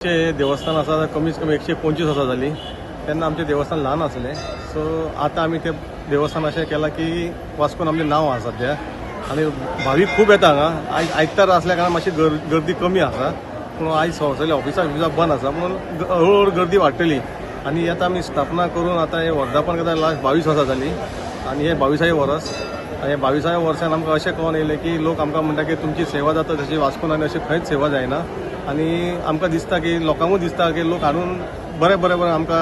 देवस्थान आसा कमीत कमी 125 वर्सां जाली. तेन्ना आमचें देवस्थान ल्हान आसलें. सो आतां आमी तें देवस्थान अशें केलां की वास्कोन आमचें नांव आसा सद्या. आनी भावीक खूब येता हांगा. आयज आयतार आसल्या कारणान मातशी गर्दी कमी आसा. पूण आयज सगळीं ऑफिसां बंद आसा. पूण हळूहळू गर्दी वाडटली. आनी आतां आमी स्थापना करून आतां हें वर्धापन करता लास्ट 22 वर्सां जालीं. आनी हें 22वें वर्स. आनी 22व्या वर्सान आमकां अशें कळोन येयलें की लोक आमकां म्हणटा की तुमची सेवा जाता तशी वास्कोन आनी अशी खंयच सेवा जायना. आनी आमकां दिसता की लोकांकूय दिसता की लोक हाडून बरें बरें बरें आमकां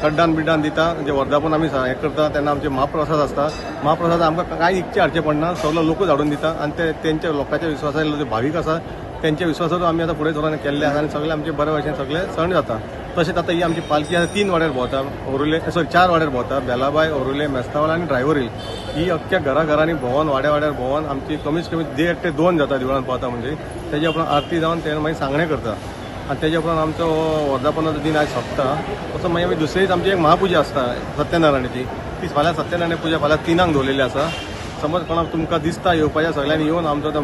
कड्डान बिड्डान दिता. म्हणजे वर्धापन आमी हें करता तेन्ना आमचे महाप्रसाद आसता. महाप्रसाद आमकां कांय इकचें हाडचें पडना. सगळो लोकूच हाडून दिता. आनी ते तेंच्या लोकांच्या विश्वासान जे भावीक आसा तेंच्या विश्वासाचो आमी आतां फुडें सरून केल्ले आसा. आनी सगळे आमचे बरे भशेन सगळे सण जाता. तशेंच आतां ही आमची पालखी आसा 3 वाड्यार भोंवता. ओरुले 4 वाड्यार भोंवता. बेलाबाय, ओरुले, मेस्तावळ आनी ड्रायव्हर हिल. ही अख्ख्या घराघरांनी भोंवन वाड्या भोंवन आमची कमीत कमी 1.5 ते 2 जाता देवळान पावता. म्हणजे तेज्या उपरांत आरती जावन तेन्ना मागीर सांगणें करता. आनी तेज्या उपरांत आमचो वर्धापनाचो दिन आयज सोंपता. तसो मागीर आमी दुसरे दीस आमची एक महापुजा आसता सत्यनारायणाची. ती फाल्यां सत्यनारायण पुजा फाल्यां 3 दवरलेली आसा. समज कोणाक तुमकां दिसता येवपाचें सगळ्यांनी येवन आमचो तो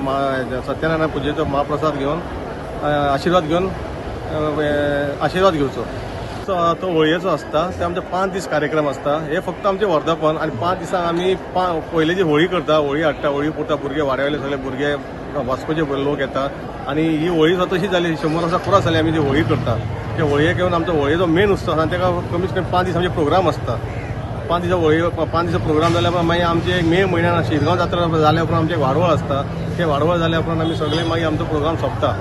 सत्यनारायण पुजेचो महाप्रसाद घेवन आशिर्वाद घेवचो. तो होळयेचो आसता. ते आमचे 5 दीस कार्यक्रम आसता. हे फक्त आमचे वर्धापन. आनी 5 दिसांक आमी पयले जी होळी करता, होळी हाडटा, होळी पुरता भुरगे वाड्यावयले सगळे भुरगे वास्कोचे लोक येता. आनी ही होळी तशी जाली 100 वर्सां पुराय जाली आमी जी होळी करता. ते होळयेक येवन आमचो होळयेचो मेन उत्सव आसा. ताका कमीत कमी 5 दीस आमचे प्रोग्राम आसता. 5 दिसा होळी 5 दिसा प्रोग्राम जाल्या उपरांत मागीर आमचे मे म्हयन्यान शिरगांव जात्रा जाल्या उपरांत आमचे वाडवळ आसता. ते वाडवळ जाल्या उपरांत आमी सगळे मागीर आमचो प्रोग्राम सोंपता.